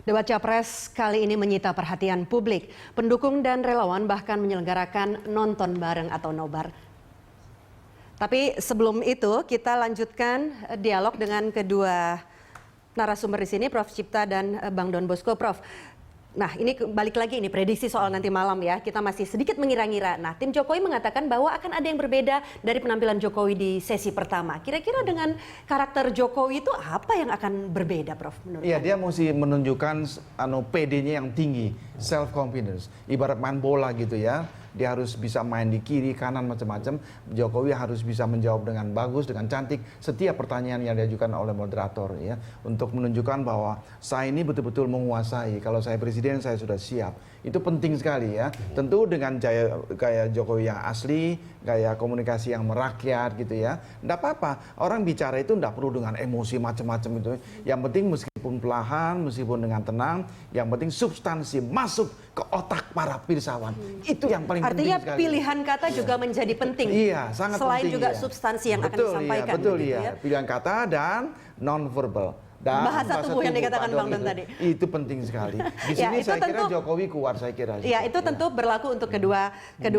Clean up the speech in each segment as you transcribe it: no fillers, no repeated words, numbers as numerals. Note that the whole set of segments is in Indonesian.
Debat Capres kali ini menyita perhatian publik. Pendukung dan relawan bahkan menyelenggarakan nonton bareng atau nobar. Tapi sebelum itu kita lanjutkan dialog dengan kedua narasumber di sini, Prof. Cipta dan Bang Don Bosco. Prof, nah ini balik lagi ini prediksi soal nanti malam ya. Kita masih sedikit mengira-ngira. Nah, tim Jokowi mengatakan bahwa akan ada yang berbeda dari penampilan Jokowi di sesi pertama. Kira-kira dengan karakter Jokowi itu apa yang akan berbeda, Prof? Iya, dia mesti menunjukkan PD-nya yang tinggi, self confidence. Ibarat main bola gitu ya. Dia harus bisa main di kiri, kanan, macam-macam. Jokowi harus bisa menjawab dengan bagus, dengan cantik setiap pertanyaan yang diajukan oleh moderator ya, untuk menunjukkan bahwa saya ini betul-betul menguasai. Kalau saya presiden, saya sudah siap. Itu penting sekali ya. Tentu dengan gaya Jokowi yang asli, gaya komunikasi yang merakyat gitu ya. Nggak apa-apa. Orang bicara itu nggak perlu dengan emosi macam-macam itu. Yang penting meskipun perlahan, meskipun dengan tenang, yang penting substansi masuk ke otak para filsawan. Itu yang paling penting sekali. Artinya pilihan kata juga menjadi penting. Iya, sangat selain penting. juga Iya. substansi yang akan disampaikan. Betul, gitu iya. ya. Pilihan kata dan non-verbal. Dan bahasa tubuh yang dikatakan Bang Don tadi. Itu penting sekali. Di sini saya kira Jokowi kuat, saya kira. Ya, itu tentu berlaku untuk kedua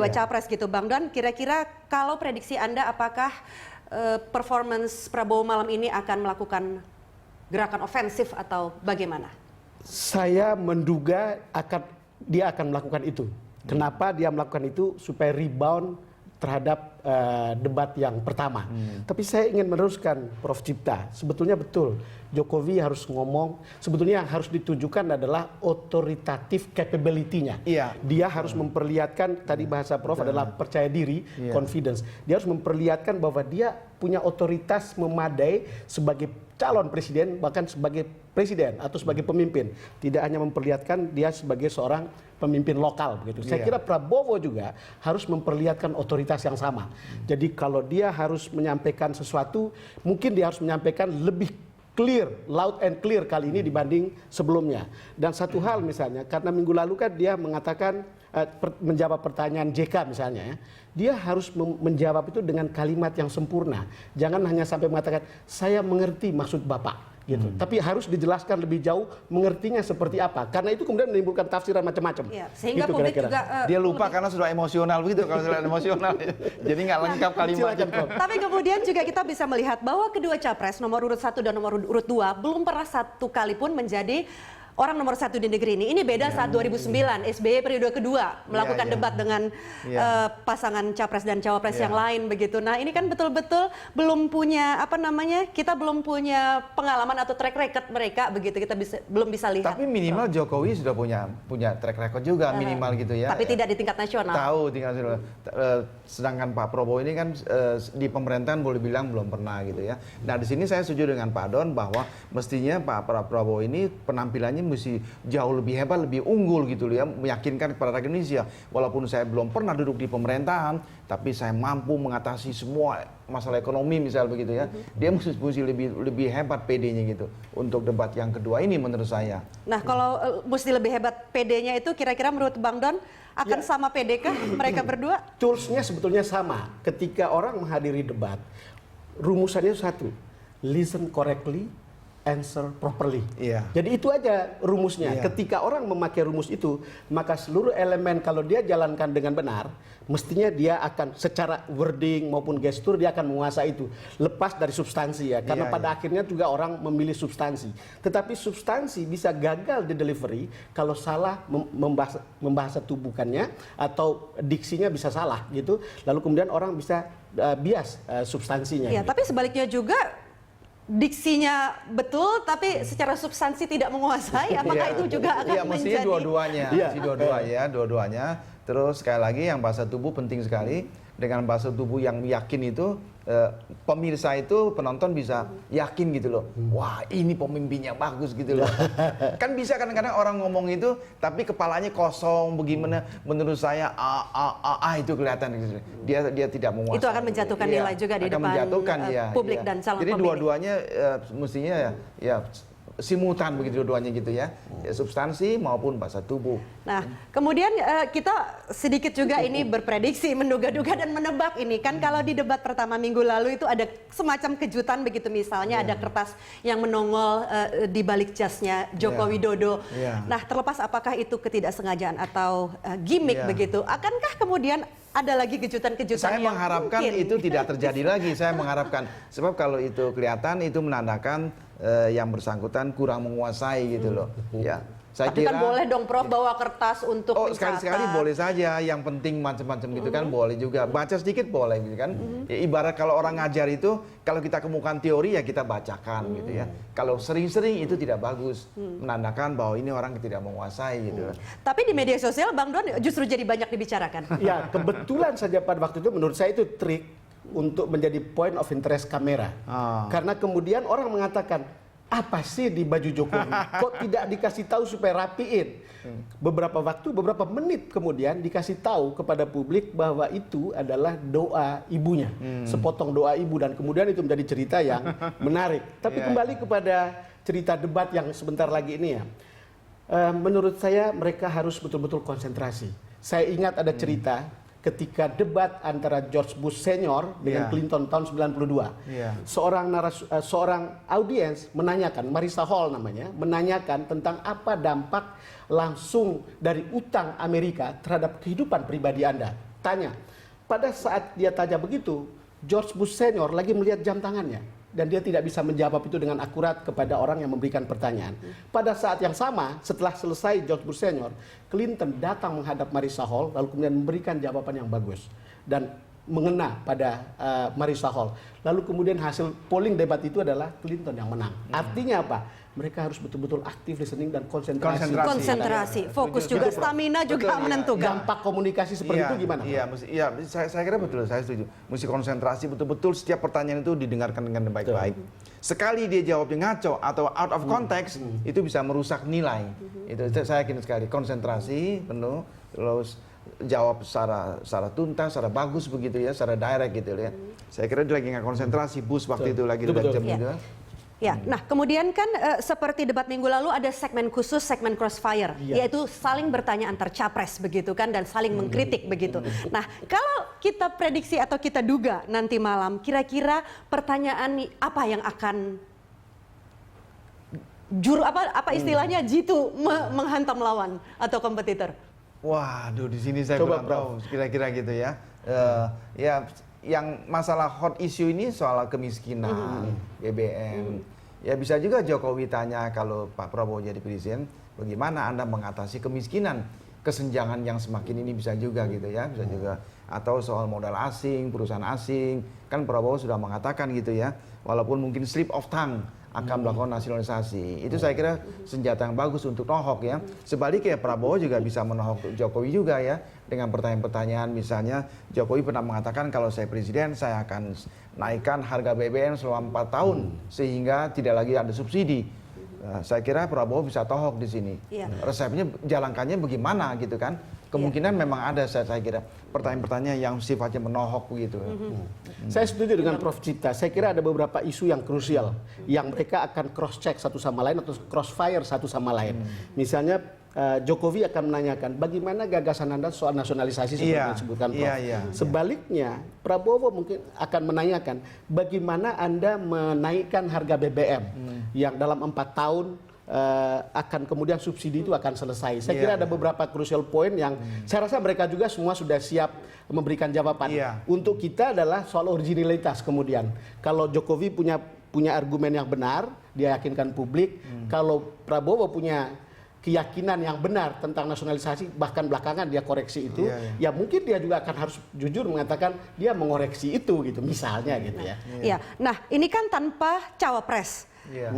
capres gitu, Bang Don. Kira-kira kalau prediksi Anda, apakah performance Prabowo malam ini akan melakukan gerakan ofensif atau bagaimana? Saya menduga dia akan melakukan itu. Kenapa dia melakukan itu? Supaya rebound terhadap debat yang pertama. Tapi saya ingin meneruskan Prof. Cipta. Sebetulnya betul, Jokowi harus ngomong. Sebetulnya yang harus ditunjukkan adalah authoritative capability-nya. Iya. Dia harus memperlihatkan, tadi bahasa Prof adalah percaya diri, confidence. Dia harus memperlihatkan bahwa dia punya otoritas memadai sebagai calon presiden, bahkan sebagai presiden atau sebagai pemimpin. Tidak hanya memperlihatkan dia sebagai seorang pemimpin lokal begitu. Saya kira Prabowo juga harus memperlihatkan otoritas yang sama. Jadi kalau dia harus menyampaikan sesuatu, mungkin dia harus menyampaikan lebih clear, loud and clear kali ini dibanding sebelumnya. Dan satu hal misalnya, karena minggu lalu kan dia mengatakan menjawab pertanyaan JK misalnya ya, dia harus menjawab itu dengan kalimat yang sempurna. Jangan hanya sampai mengatakan saya mengerti maksud Bapak gitu. Tapi harus dijelaskan lebih jauh mengertinya seperti apa. Karena itu kemudian menimbulkan tafsiran macam-macam. Ya, sehingga gitu, publik kira-kira. juga Dia lupa karena sudah emosional begitu, kalau sudah emosional. Jadi nggak lengkap kalimatnya. Tapi kemudian juga kita bisa melihat bahwa kedua capres nomor urut 1 dan nomor urut 2 belum pernah satu kali pun menjadi orang nomor 1 di negeri ini. Ini beda saat 2009 SBY periode kedua melakukan debat dengan pasangan capres dan cawapres yang lain begitu. Nah, ini kan betul-betul belum punya kita belum punya pengalaman atau track record mereka begitu. Kita belum bisa lihat. Tapi minimal Jokowi sudah punya track record juga minimal gitu ya. Tapi tidak di tingkat nasional. Tahu tingkat nasional. Sedangkan Pak Prabowo ini kan di pemerintahan boleh bilang belum pernah gitu ya. Nah, di sini saya setuju dengan Pak Don bahwa mestinya Pak Prabowo ini penampilannya mesti jauh lebih hebat, lebih unggul gitu ya, meyakinkan kepada rakyat Indonesia. Walaupun saya belum pernah duduk di pemerintahan, tapi saya mampu mengatasi semua masalah ekonomi misal begitu ya. Dia mesti lebih hebat PD-nya gitu untuk debat yang kedua ini menurut saya. Nah, kalau mesti lebih hebat PD-nya itu kira-kira menurut Bang Don akan sama PD kah mereka berdua? Toolsnya sebetulnya sama. Ketika orang menghadiri debat, rumusannya satu, listen correctly, answer properly. Jadi itu aja rumusnya. Ketika orang memakai rumus itu, maka seluruh elemen kalau dia jalankan dengan benar, mestinya dia akan secara wording maupun gestur dia akan menguasai itu. Lepas dari substansi ya, karena pada akhirnya juga orang memilih substansi. Tetapi substansi bisa gagal di delivery kalau salah membahasa tubuhkannya atau diksinya bisa salah gitu. Lalu kemudian orang bisa bias substansinya. Ya, gitu. tapi sebaliknya juga diksinya betul tapi secara substansi tidak menguasai, apakah itu juga akan menjadi dua-duanya. Terus sekali lagi yang bahasa tubuh penting sekali. Dengan bahasa tubuh yang yakin itu pemirsa itu, penonton bisa yakin gitu loh. Wah, ini pemimpinnya bagus gitu loh. Kan bisa kadang-kadang orang ngomong itu tapi kepalanya kosong bagaimana, menurut saya itu kelihatan gitu. Dia tidak menguasai. Itu akan menjatuhkan nilai juga di depan publik dan calon Jadi pemilih. dua-duanya mestinya ya simultan begitu dua-duanya gitu ya. Ya, substansi maupun bahasa tubuh. Nah, kemudian kita sedikit juga ini berprediksi, menduga-duga dan menebak ini. Kan kalau di debat pertama minggu lalu itu ada semacam kejutan begitu, misalnya ada kertas yang menongol di balik jasnya Joko Widodo. Nah, terlepas apakah itu ketidaksengajaan atau gimmick begitu, akankah kemudian ada lagi kejutan-kejutan Saya yang mengharapkan mungkin itu tidak terjadi lagi. Saya mengharapkan, sebab kalau itu kelihatan itu menandakan yang bersangkutan kurang menguasai gitu loh. Ya, saya tapi kira. kan boleh dong Prof bawa kertas untuk mencatat. Sekali-sekali boleh saja. Yang penting macam-macam gitu kan boleh juga. Baca sedikit boleh gitu kan. Ya, ibarat kalau orang ngajar itu, kalau kita kemukakan teori ya kita bacakan gitu ya. Kalau sering-sering itu tidak bagus, menandakan bahwa ini orang tidak menguasai gitu. Tapi di media sosial Bang Don justru jadi banyak dibicarakan. Ya, kebetulan saja pada waktu itu menurut saya itu trik untuk menjadi point of interest kamera. Karena kemudian orang mengatakan, apa sih di baju Jokowi? Kok tidak dikasih tahu supaya rapiin? Beberapa waktu, beberapa menit kemudian dikasih tahu kepada publik bahwa itu adalah doa ibunya. Sepotong doa ibu, dan kemudian itu menjadi cerita yang menarik. Tapi kembali kepada cerita debat yang sebentar lagi ini ya. Menurut saya mereka harus betul-betul konsentrasi. Saya ingat ada cerita ketika debat antara George Bush senior dengan Clinton tahun 92. Seorang audiens menanyakan, Marissa Hall namanya, menanyakan tentang apa dampak langsung dari utang Amerika terhadap kehidupan pribadi Anda. Tanya. Pada saat dia tanya begitu, George Bush senior lagi melihat jam tangannya. Dan dia tidak bisa menjawab itu dengan akurat kepada orang yang memberikan pertanyaan. Pada saat yang sama, setelah selesai George Bush senior, Clinton datang menghadap Marissa Hall, lalu kemudian memberikan jawaban yang bagus dan mengena pada Marissa Hall. Lalu kemudian hasil polling debat itu adalah Clinton yang menang. Artinya apa? Mereka harus betul-betul aktif listening dan konsentrasi. Fokus juga, stamina juga menentukan. Dampak komunikasi seperti itu gimana? Iya, saya kira betul, saya setuju. Mesti konsentrasi betul-betul, setiap pertanyaan itu didengarkan dengan baik-baik. Sekali dia jawabnya ngaco atau out of context, itu bisa merusak nilai. Itu saya yakin sekali. Konsentrasi penuh, terus jawab secara tuntas, secara bagus begitu ya, secara direct gitu ya. Saya kira dia lagi nggak konsentrasi, Bush waktu itu lagi debat jam gitu. Ya, nah kemudian kan seperti debat minggu lalu ada segmen khusus, segmen crossfire, yaitu saling bertanya antar capres begitu kan, dan saling mengkritik begitu. Nah kalau kita prediksi atau kita duga nanti malam, kira-kira pertanyaan apa yang akan apa istilahnya jitu menghantam lawan atau kompetitor? Waduh, di sini saya kurang tahu kira-kira gitu ya. Ya, yang masalah hot issue ini soal kemiskinan, BBM. Ya bisa juga Jokowi tanya kalau Pak Prabowo jadi presiden, bagaimana Anda mengatasi kemiskinan, kesenjangan yang semakin ini bisa juga gitu ya, bisa juga. Atau soal modal asing, perusahaan asing, kan Prabowo sudah mengatakan gitu ya, walaupun mungkin slip of tongue akan melakukan nasionalisasi. Itu saya kira senjata yang bagus untuk nohok ya. Sebaliknya Prabowo juga bisa menohok Jokowi juga ya, dengan pertanyaan-pertanyaan, misalnya Jokowi pernah mengatakan kalau saya presiden saya akan naikkan harga BBM selama 4 tahun sehingga tidak lagi ada subsidi. Saya kira Prabowo bisa tohok di sini. Resepnya, jalankannya bagaimana gitu kan? Kemungkinan memang ada, saya kira pertanyaan-pertanyaan yang sifatnya menohok begitu. Saya setuju dengan Prof. Cipta. Saya kira ada beberapa isu yang krusial yang mereka akan cross check satu sama lain atau crossfire satu sama lain. Misalnya Jokowi akan menanyakan bagaimana gagasan Anda soal nasionalisasi seperti yang disebutkan Prof. Sebaliknya Prabowo mungkin akan menanyakan bagaimana Anda menaikkan harga BBM yang dalam 4 tahun akan kemudian subsidi itu akan selesai. Saya kira ada beberapa crucial point yang saya rasa mereka juga semua sudah siap memberikan jawaban. Untuk kita adalah soal originalitas kemudian. Kalau Jokowi punya argumen yang benar, dia yakinkan publik. Kalau Prabowo punya keyakinan yang benar tentang nasionalisasi, bahkan belakangan dia koreksi itu, ya mungkin dia juga akan harus jujur mengatakan dia mengoreksi itu gitu, misalnya gitu ya. Iya. Nah, ini kan tanpa cawapres.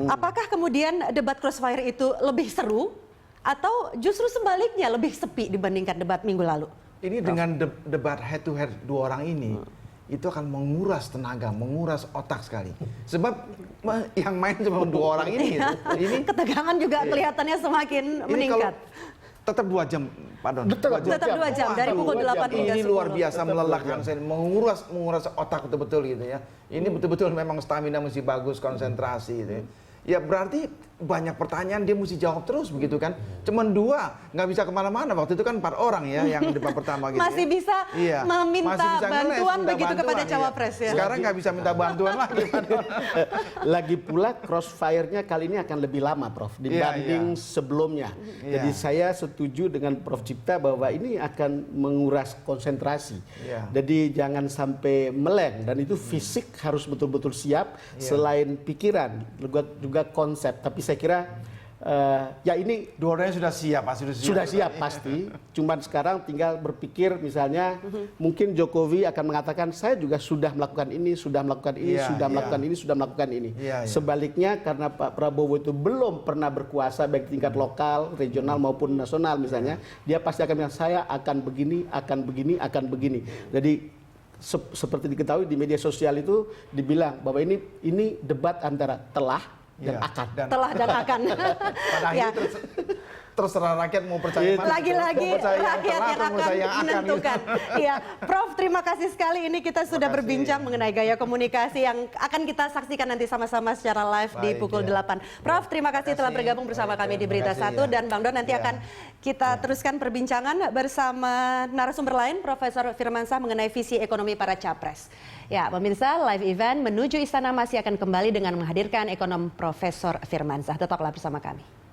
Apakah kemudian debat crossfire itu lebih seru atau justru sebaliknya lebih sepi dibandingkan debat minggu lalu? Ini dengan debat head to head dua orang ini, itu akan menguras tenaga, menguras otak sekali. Sebab yang main cuma 2 orang ini. Ini ketegangan juga kelihatannya semakin meningkat. Tetap 2 jam, pardon. Tetap 2 jam dari pukul 8 hingga 10. Ini luar biasa melelahkan, menguras otak betul-betul gitu ya. Ini betul-betul memang stamina mesti bagus, konsentrasi gitu ya. Ya berarti banyak pertanyaan dia mesti jawab terus begitu kan. Cuman 2, nggak bisa kemana-mana. Waktu itu kan 4 orang ya yang debat pertama gitu. Masih bisa meminta Masih bisa bantuan minta begitu kepada cawapres ya. Sekarang nggak bisa minta bantuan lagi. Lagi pula crossfire-nya kali ini akan lebih lama, Prof, dibanding sebelumnya. Jadi saya setuju dengan Prof Cipta bahwa ini akan menguras konsentrasi. Jadi jangan sampai meleng, dan itu fisik harus betul-betul siap, selain pikiran juga konsep. Tapi saya kira ya ini dua-duanya sudah siap, pasti sudah siap pasti. Cuman sekarang tinggal berpikir, misalnya mungkin Jokowi akan mengatakan saya juga sudah melakukan ini, sudah melakukan ini, sudah melakukan ini, sudah melakukan ini. Sebaliknya karena Pak Prabowo itu belum pernah berkuasa baik tingkat lokal, regional maupun nasional misalnya, dia pasti akan bilang saya akan begini, akan begini, akan begini. Jadi seperti diketahui di media sosial itu dibilang bahwa ini debat antara telah dan akan. Telah dan akan. Pada akhirnya terserah rakyat mau percaya mana. Lagi-lagi rakyat yang akan menentukan. Iya, Prof, terima kasih sekali. Ini kita sudah berbincang mengenai gaya komunikasi yang akan kita saksikan nanti sama-sama secara live di pukul 8. Prof, terima kasih telah bergabung bersama kami di Berita 1, dan Bang Don nanti akan kita teruskan perbincangan bersama narasumber lain, Profesor Firmansyah, mengenai visi ekonomi para capres. Ya, pemirsa, live event menuju istana masih akan kembali dengan menghadirkan ekonom Profesor Firmansyah. Tetaplah bersama kami.